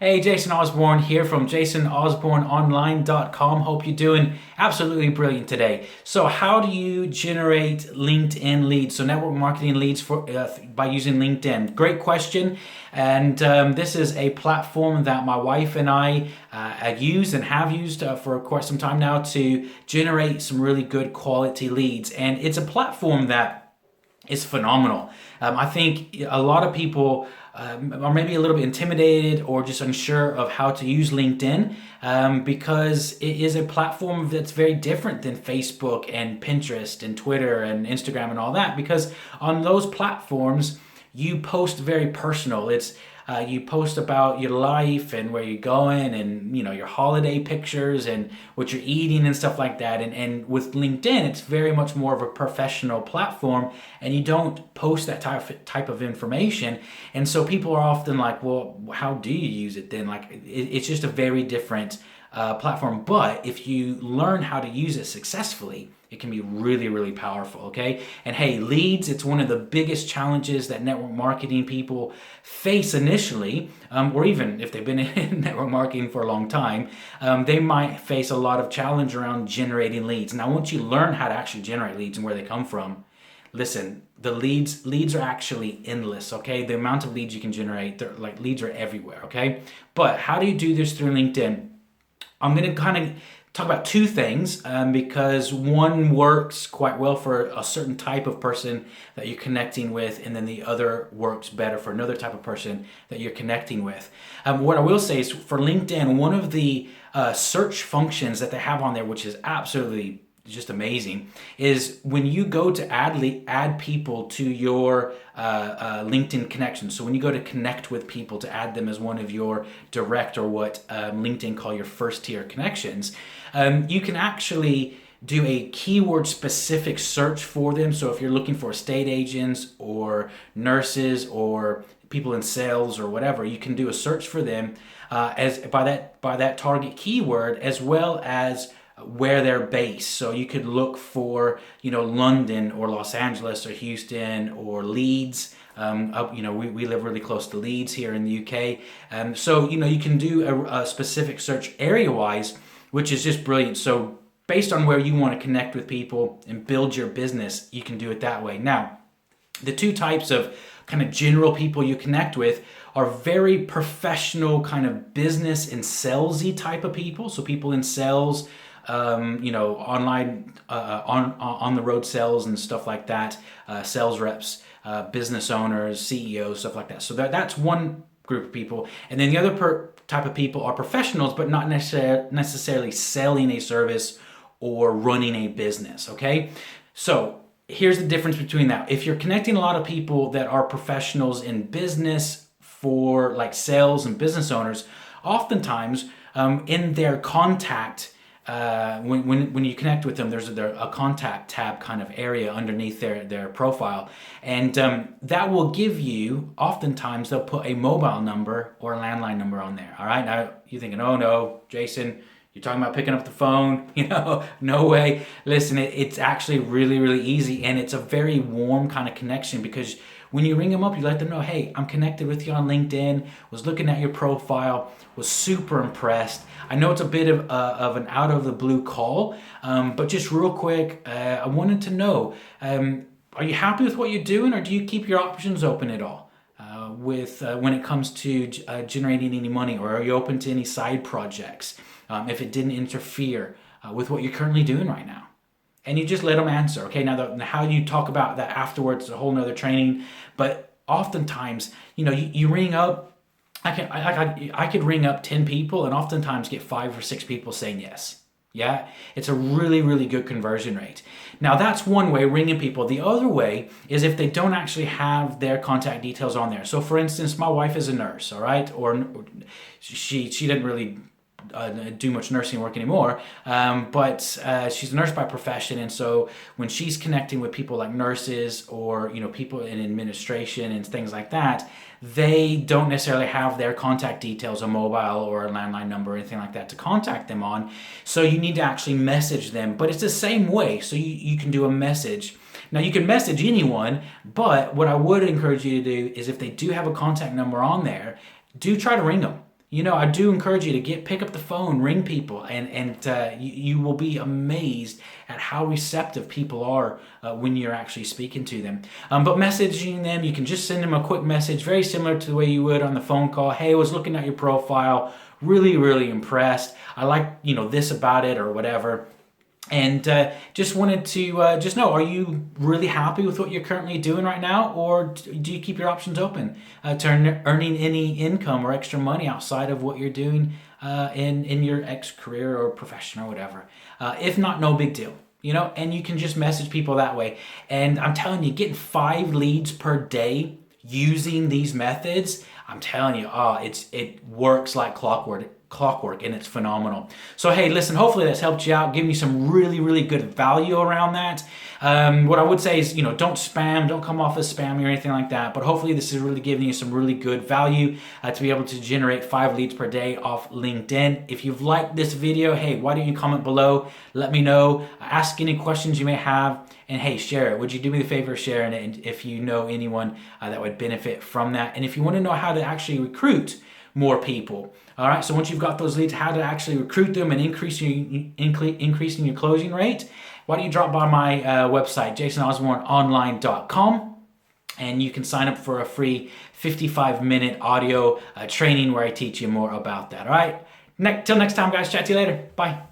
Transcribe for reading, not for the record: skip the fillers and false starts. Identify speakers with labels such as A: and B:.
A: Hey, Jason Osborne here from jasonosborneonline.com. Hope you're doing absolutely brilliant today. So, how do you generate LinkedIn leads? So, network marketing leads by using LinkedIn. Great question. And this is a platform that my wife and I use and have used for quite some time now to generate some really good quality leads. And it's a platform that is phenomenal. I think a lot of people are maybe a little bit intimidated or just unsure of how to use LinkedIn because it is a platform that's very different than Facebook and Pinterest and Twitter and Instagram and all that. Because on those platforms, you post very personal. It's you post about your life and where you're going and your holiday pictures and what you're eating and stuff like that. And with LinkedIn, it's very much more of a professional platform, and you don't post that type of information. And so people are often like, well, how do you use it then? Like it's just a very different platform. But if you learn how to use it successfully, it can be really, really powerful, okay? And hey, leads, it's one of the biggest challenges that network marketing people face initially, or even if they've been in network marketing for a long time, they might face a lot of challenge around generating leads. Now, once you learn how to actually generate leads and where they come from, listen, the leads are actually endless, okay? The amount of leads you can generate, leads are everywhere, okay? But how do you do this through LinkedIn? I'm going to kind of talk about two things because one works quite well for a certain type of person that you're connecting with, and then the other works better for another type of person that you're connecting with. What I will say is for LinkedIn, one of the search functions that they have on there, which is absolutely just amazing, is when you go to add people to your LinkedIn connections. So when you go to connect with people to add them as one of your direct, or what LinkedIn call your first tier connections, you can actually do a keyword specific search for them. So if you're looking for estate agents or nurses or people in sales or whatever, you can do a search for them as by that target keyword, as well as where they're based. So you could look for, London or Los Angeles or Houston or Leeds. We live really close to Leeds here in the UK. So, you can do a specific search area-wise, which is just brilliant. So based on where you want to connect with people and build your business, you can do it that way. Now, the two types of kind of general people you connect with are very professional, kind of business and salesy type of people. So people in sales, online, on the road sales and stuff like that, sales reps, business owners, CEOs, stuff like that. So that's one group of people. And then the other type of people are professionals, but not necessarily selling a service or running a business, okay? So here's the difference between that. If you're connecting a lot of people that are professionals in business for like sales and business owners, oftentimes in their contact, when you connect with them, there's a contact tab kind of area underneath their profile, and that will give you, oftentimes they'll put a mobile number or a landline number on there. All right, now you're thinking, oh no, Jason, you're talking about picking up the phone, no way. Listen, it's actually really, really easy, and it's a very warm kind of connection, because when you ring them up, you let them know, hey, I'm connected with you on LinkedIn, was looking at your profile, was super impressed. I know it's a bit of an out of the blue call, but just real quick, I wanted to know, are you happy with what you're doing, or do you keep your options open at all when it comes to generating any money, or are you open to any side projects if it didn't interfere with what you're currently doing right now? And you just let them answer. Okay, now how you talk about that afterwards is a whole nother training. But oftentimes, you ring up. I could ring up 10 people and oftentimes get 5 or 6 people saying yes. Yeah, it's a really, really good conversion rate. Now that's one way, ringing people. The other way is if they don't actually have their contact details on there. So for instance, my wife is a nurse, all right, or she didn't really do much nursing work anymore, but she's a nurse by profession, and so when she's connecting with people like nurses or people in administration and things like that, they don't necessarily have their contact details, a mobile or a landline number or anything like that to contact them on. So you need to actually message them, but it's the same way. So you can do a message. Now you can message anyone, but what I would encourage you to do is if they do have a contact number on there, do try to ring them. I do encourage you to pick up the phone, ring people, and you will be amazed at how receptive people are when you're actually speaking to them. But messaging them, you can just send them a quick message, very similar to the way you would on the phone call. Hey, I was looking at your profile, really, really impressed. I like, this about it or whatever. And just wanted to just know, are you really happy with what you're currently doing right now? Or do you keep your options open to earning any income or extra money outside of what you're doing in your career or profession or whatever? If not, no big deal. And you can just message people that way. And I'm telling you, getting 5 leads per day using these methods, I'm telling you, it works like clockwork, and it's phenomenal. So hey, listen, hopefully that's helped you out, give me some really, really good value around that. What I would say is, don't spam, don't come off as spammy or anything like that, but hopefully this is really giving you some really good value to be able to generate 5 leads per day off LinkedIn. If you've liked this video, hey, why don't you comment below, let me know, ask any questions you may have, and hey, share it. Would you do me the favor of sharing it, and if you know anyone that would benefit from that? And if you want to know how to actually recruit more people, all right, so once you've got those leads, how to actually recruit them and increasing your closing rate, why don't you drop by my website, jasonosborneonline.com, and you can sign up for a free 55-minute audio training where I teach you more about that. All right, till next time, guys. Chat to you later. Bye.